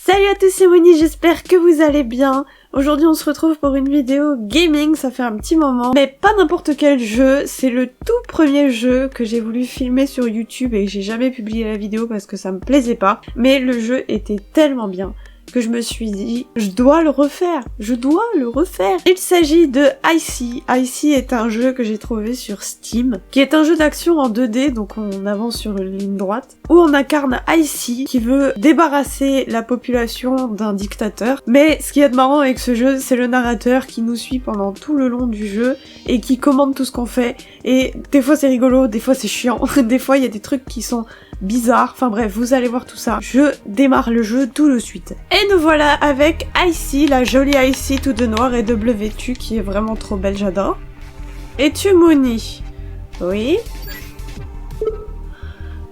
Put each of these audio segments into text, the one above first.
Salut à tous, c'est Winnie, j'espère que vous allez bien. Aujourd'hui on se retrouve pour une vidéo gaming, ça fait un petit moment. Mais pas n'importe quel jeu, c'est le tout premier jeu que j'ai voulu filmer sur YouTube et j'ai jamais publié la vidéo parce que ça me plaisait pas. Mais le jeu était tellement bien que je me suis dit, je dois le refaire. Il s'agit de Icy. Icy est un jeu que j'ai trouvé sur Steam, qui est un jeu d'action en 2D, donc on avance sur une ligne droite, où on incarne Icy, qui veut débarrasser la population d'un dictateur. Mais ce qui est marrant avec ce jeu, c'est le narrateur qui nous suit pendant tout le long du jeu, et qui commande tout ce qu'on fait, et des fois c'est rigolo, des fois c'est chiant, des fois il y a des trucs qui sont bizarre, enfin bref, vous allez voir tout ça. Je démarre le jeu tout de suite. Et nous voilà avec Icy, la jolie Icy toute de noir et de bleu vêtue, qui est vraiment trop belle, j'adore. Es-tu Moony? Oui.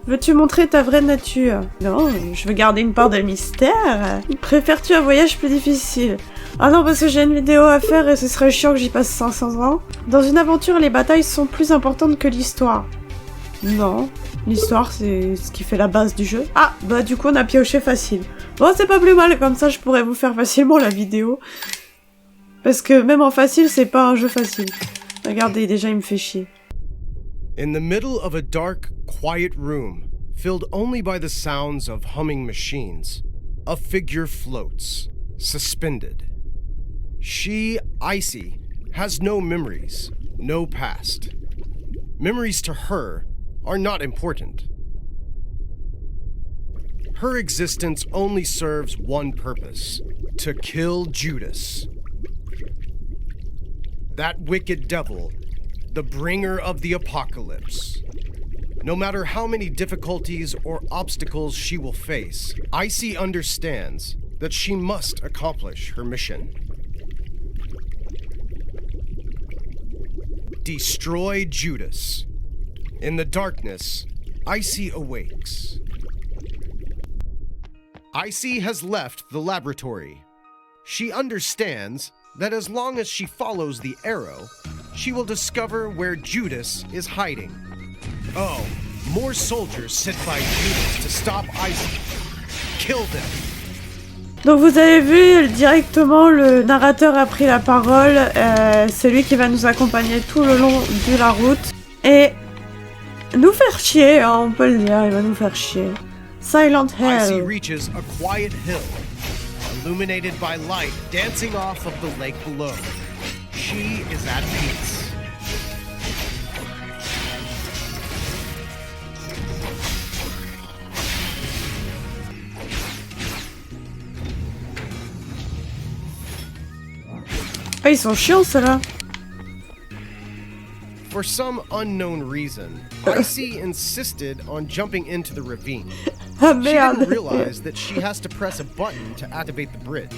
Veux-tu montrer ta vraie nature? Non, je veux garder une part de mystère. Préfères-tu un voyage plus difficile? Ah non, parce que j'ai une vidéo à faire et ce serait chiant que j'y passe 500 ans. Dans une aventure, les batailles sont plus importantes que l'histoire. Non. L'histoire, c'est ce qui fait la base du jeu. Ah, bah du coup, on a pioché facile. Bon, c'est pas plus mal, comme ça, je pourrais vous faire facilement la vidéo. Parce que même en facile, c'est pas un jeu facile. Regardez, déjà, il me fait chier. In the middle of a dark, quiet room, filled only by the sounds of humming machines, a figure floats, suspended. She, Icy, has no memories, no past. Memories to her are not important. Her existence only serves one purpose: to kill Judas. That wicked devil, the bringer of the apocalypse. No matter how many difficulties or obstacles she will face, Icy understands that she must accomplish her mission. Destroy Judas. In the darkness, Icy awakes. Icy has left the laboratory. She understands that as long as she follows the arrow, she will discover where Judas is hiding. Oh, more soldiers sit by Judas to stop Icy. Kill them. Donc vous avez vu, directement le narrateur a pris la parole, c'est lui qui va nous accompagner tout le long de la route. Et nous faire chier, hein, on peut le dire, il va nous faire chier. Silent Hill. Icy reaches a quiet hill, illuminated by light dancing off of the lake below. She is at peace. Ah, ils sont chiants, ceux-là. For some unknown reason, Icy insisted on jumping into the ravine. Ah She didn't merde. realize that she has to press a button to activate the bridge.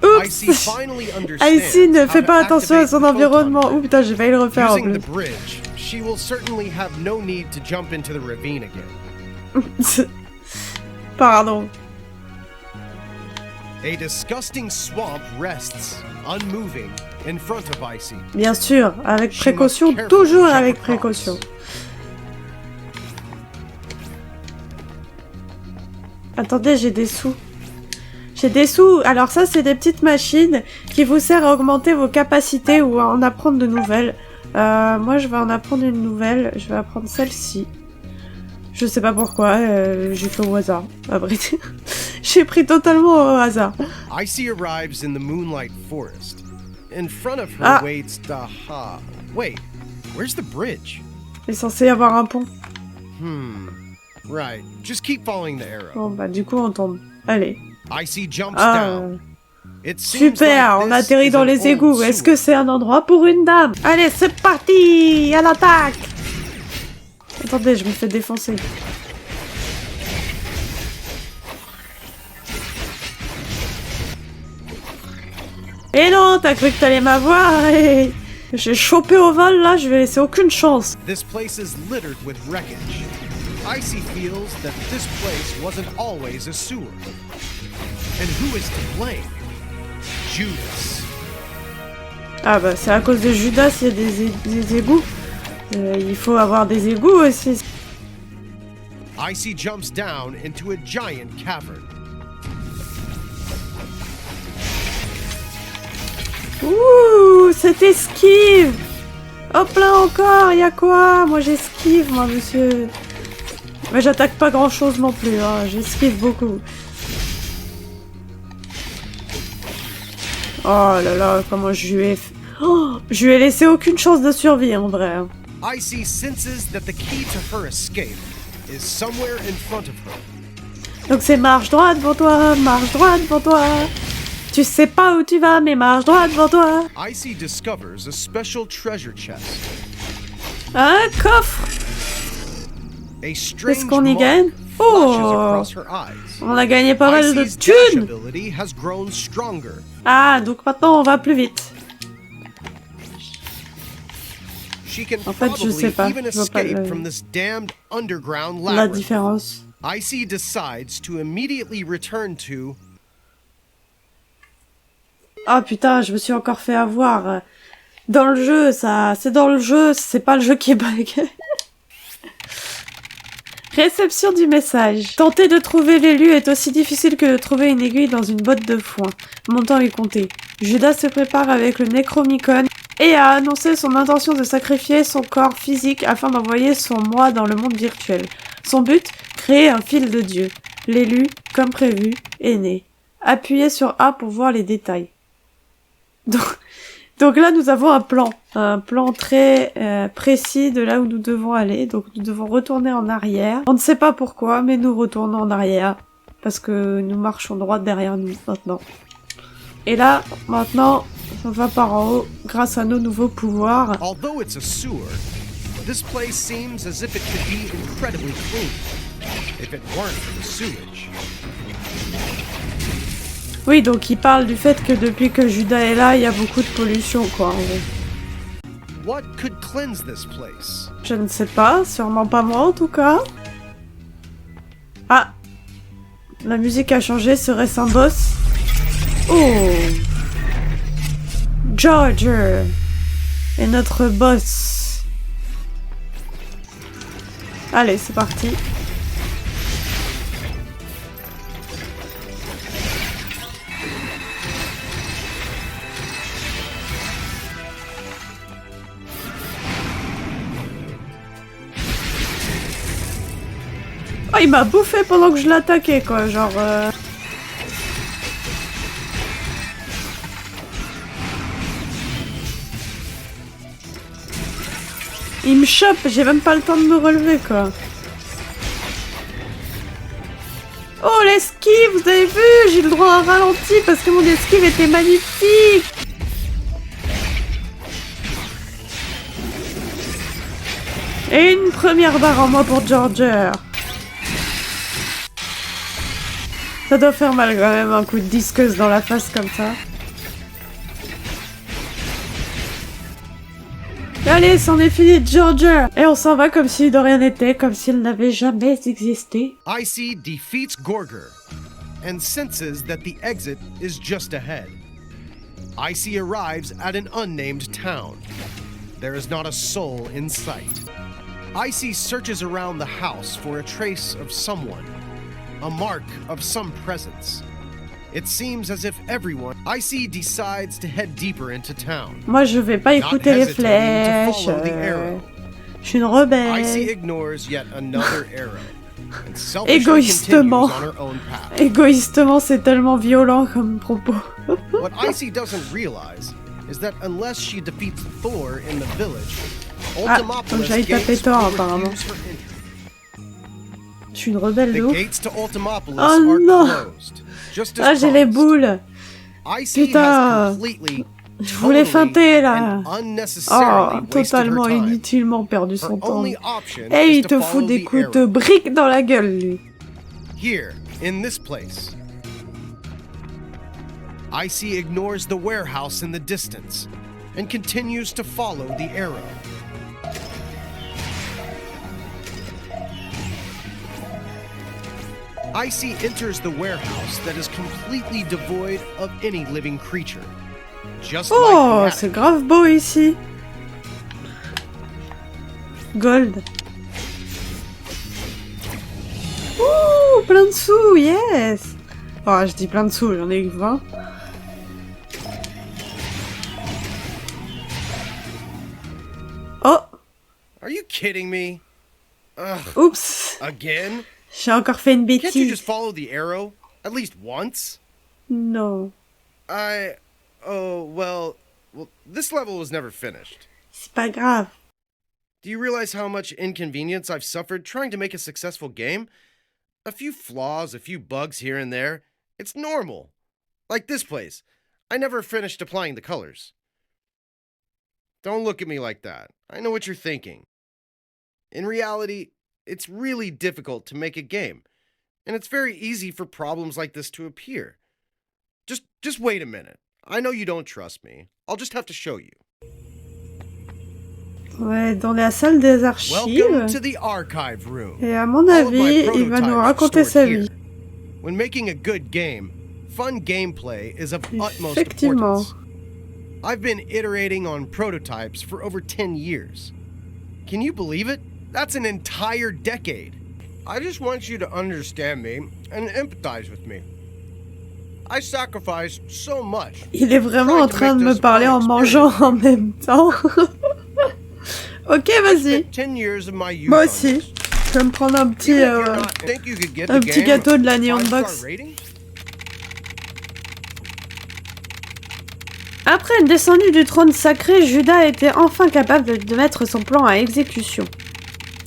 Icy Oups. finally understands Icy ne how fait to pas attention à son activate the environnement. photon Ouh putain, j'ai failli le refaire en Using the plus. bridge, she will certainly have no need to jump into the ravine again. Pardon. A disgusting swamp rests, unmoving, in front of Icy. Bien sûr, avec précaution, toujours avec précaution. Attendez, j'ai des sous. J'ai des sous. Alors ça, c'est des petites machines qui vous servent à augmenter vos capacités ou à en apprendre de nouvelles. Moi, je vais en apprendre une nouvelle. Je vais apprendre celle-ci. Je sais pas pourquoi. J'ai fait au hasard. Après, j'ai pris totalement au hasard. Icy arrives in the Moonlight Forest. In front of her waits Daha. Wait, where's the bridge? Il est censé y avoir un pont. Right. Just keep following the arrow. Bon bah du coup on tombe. Allez. Icy jumps down. It seems Super, like on this atterrit is dans an les old égouts. Est-ce sewer. que c'est un endroit pour une dame? Allez, c'est parti! À l'attaque! Attendez, je me fais défoncer. Et non, t'as cru que t'allais m'avoir et... J'ai chopé au vol là, je vais laisser aucune chance. This place is littered with wreckage. Icy feels that this place wasn't always a sewer. And who is to blame? Judas. Ah bah c'est à cause de Judas il y a des égouts. Il faut avoir des égouts aussi. Icy jumps down into a giant cavern. Ouh, cette esquive! Hop là encore, y a quoi? Moi j'esquive, moi monsieur. Mais j'attaque pas grand chose non plus, hein. J'esquive beaucoup. Oh là là, comment je lui ai... Oh, je lui ai laissé aucune chance de survie en vrai. Icy senses that the key to her escape is somewhere in front of her. Donc c'est marche droit devant toi, marche droit devant toi. Tu sais pas où tu vas, mais marche droit devant toi. Icy discovers a special treasure chest. Un coffre. A strange Qu'est-ce qu'on y mark gagne? flashes Oh, across her eyes. on a gagné pas mal de Icy's dash thunes. ability has grown stronger. Ah, donc maintenant on va plus vite. She can En fait, je sais pas. even Je vois pas escape from this damned underground la labyrinth. différence. Icy decides to immediately return to... Ah putain, je me suis encore fait avoir. Dans le jeu, ça... C'est dans le jeu, c'est pas le jeu qui bug. Réception du message. Tenter de trouver l'élu est aussi difficile que de trouver une aiguille dans une botte de foin. Mon temps est compté. Judas se prépare avec le Necromicon et a annoncé son intention de sacrifier son corps physique afin d'envoyer son moi dans le monde virtuel. Son but, créer un fil de Dieu. L'élu, comme prévu, est né. Appuyez sur A pour voir les détails. Donc là, nous avons un plan très précis de là où nous devons aller. Donc nous devons retourner en arrière. On ne sait pas pourquoi, mais nous retournons en arrière parce que nous marchons droit derrière nous maintenant. Et là, maintenant, on va par en haut grâce à nos nouveaux pouvoirs. Although it's a sewer, this place seems as if it could be incredibly clean, if it weren't for the sewage. Oui, donc il parle du fait que depuis que Judas est là, il y a beaucoup de pollution, quoi, en gros. What could cleanse this place? Je ne sais pas, sûrement pas moi en tout cas. Ah! La musique a changé, serait-ce un boss? Oh! Georger est notre boss. Allez, c'est parti. Oh, il m'a bouffé pendant que je l'attaquais, quoi, genre... Il me chope, j'ai même pas le temps de me relever, quoi. Oh, l'esquive, vous avez vu? J'ai le droit à un ralenti parce que mon esquive était magnifique. Et une première barre en moins pour Georger. Ça doit faire mal quand même, un coup de disqueuse dans la face comme ça. Allez, c'en est fini de Georger. Et on s'en va comme si de rien n'était, comme s'il n'avait jamais existé. Icy defeats Gorger and senses that the exit is just ahead. Icy arrives at an unnamed town. There is not a soul in sight. Icy searches around the house for a trace of someone, a mark of some presence. It seems as if everyone... Icy decides to head deeper into town. Moi, je vais pas écouter les flèches. Je suis une rebelle. Icy ignores yet another arrow. And selfishly Égoïstement. continues on her own path. Égoïstement, c'est tellement violent comme propos. What Icy doesn't realize is that unless she defeats Thor in the village, Ah, faut que Ultimopolis j'aille taper gates Thor, will apparemment. refuse her entry. Je suis une rebelle de The ouf. gates to Ultimopolis Oh are non. closed. Just as Ah, j'ai les promised. boules. Icy Putain. has completely, Je voulais feinter, là. and unnecessarily Oh, wasted totalement her time. inutilement perdu Her son temps. only option Et is il to te fout follow des the coups de arrow. briques dans la gueule, lui. Here, in this place. Icy ignores the warehouse in the distance and continues to follow the arrow. Icy enters the warehouse that is completely devoid of any living creature. Just Oh, like c'est grave beau ici. Gold. Ouh, plein de sous, yes. Oh, je dis plein de sous, j'en ai eu 20. kidding me? Ugh, Oups, again? j'ai encore fait une Can't you bêtise. just follow the arrow? At least once? Non, Oh, well, this level was never finished. c'est pas grave. Do you realize how much inconvenience I've suffered trying to make a successful game? A few flaws, a few bugs here and there. It's normal. Like this place. I never finished applying the colors. Don't look at me like that. I know what you're thinking. In reality, it's really difficult to make a game, and it's very easy for problems like this to appear. Just wait a minute. I know you don't trust me. I'll just have to show you. Ouais, dans la salle des archives. Welcome to the archive room. Et à mon All of my avis, il va nous prototypes raconter sa stored vie. here. When making a good game, fun gameplay is of utmost Effectivement. importance. I've been iterating on prototypes for over 10 years. Can you believe it? That's an entire decade. I just want you to understand me and empathize with me. I sacrificed so much. Il est vraiment en train de me parler en mangeant en même temps. Ok, vas-y. 10 years of my youth Moi on aussi. this. Je vais me prendre un petit, Even if you're not think you could get un the petit game gâteau de la a Neon 5-star Box. rating? Après une descendue du trône sacré, Judas était enfin capable de mettre son plan à exécution.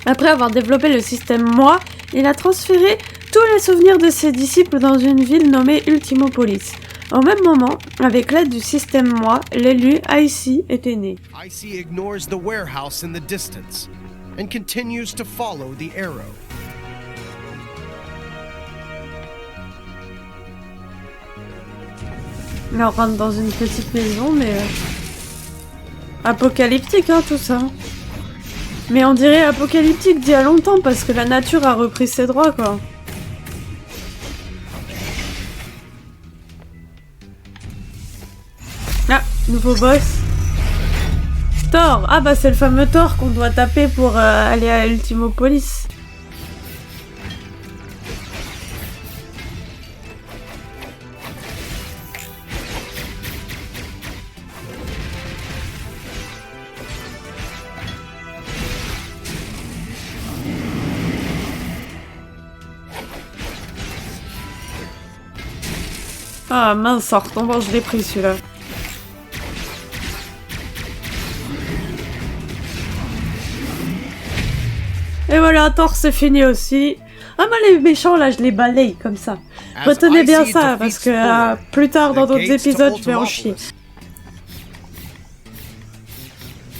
Après avoir développé le système Moi, il a transféré tous les souvenirs de ses disciples dans une ville nommée Ultimopolis. Au même moment, avec l'aide du système Moi, l'élu Icy était né. Icy ignores the warehouse in the distance and continues to follow the arrow. Là, on rentre dans une petite maison, mais... apocalyptique, hein, tout ça. Mais on dirait apocalyptique d'il y a longtemps, parce que la nature a repris ses droits, quoi. Ah, nouveau boss. Thor. Ah bah c'est le fameux Thor qu'on doit taper pour aller à Ultimopolis. Ah mince, en retombant, je l'ai pris celui-là. Et voilà, Thor c'est fini aussi. Ah moi les méchants là, je les balaye comme ça. Retenez bien ça, parce que plus tard dans d'autres épisodes, je vais en chier.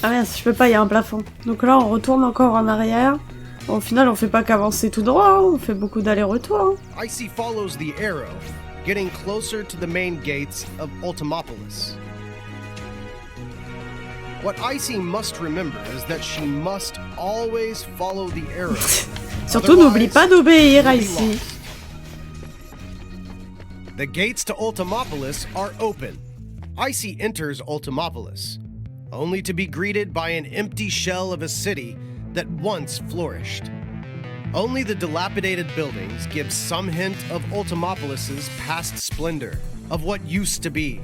Ah merde, je peux pas, il y a un plafond. Donc là, on retourne encore en arrière. Au final, on fait pas qu'avancer tout droit, hein. On fait beaucoup d'allers-retours. Hein. Icy follows the arrow, getting closer to the main gates of Ultimopolis. What Icy must remember is that she must always follow the arrow. Surtout, n'oublie pas d'obéir Icy. The gates to Ultimopolis are open. Icy enters Ultimopolis, only to be greeted by an empty shell of a city that once flourished. Only the dilapidated buildings give some hint of Ultimopolis's past splendor, of what used to be,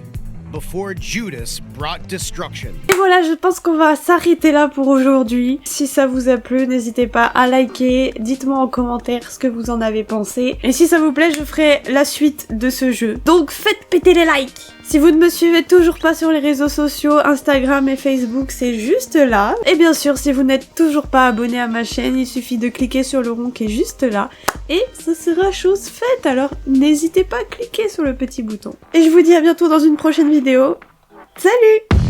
before Judas brought destruction. Et voilà, je pense qu'on va s'arrêter là pour aujourd'hui. Si ça vous a plu, n'hésitez pas à liker, dites-moi en commentaire ce que vous en avez pensé. Et si ça vous plaît, je ferai la suite de ce jeu. Donc faites péter les likes. Si vous ne me suivez toujours pas sur les réseaux sociaux, Instagram et Facebook, c'est juste là. Et bien sûr, si vous n'êtes toujours pas abonné à ma chaîne, il suffit de cliquer sur le rond qui est juste là. Et ce sera chose faite, alors n'hésitez pas à cliquer sur le petit bouton. Et je vous dis à bientôt dans une prochaine vidéo. Salut!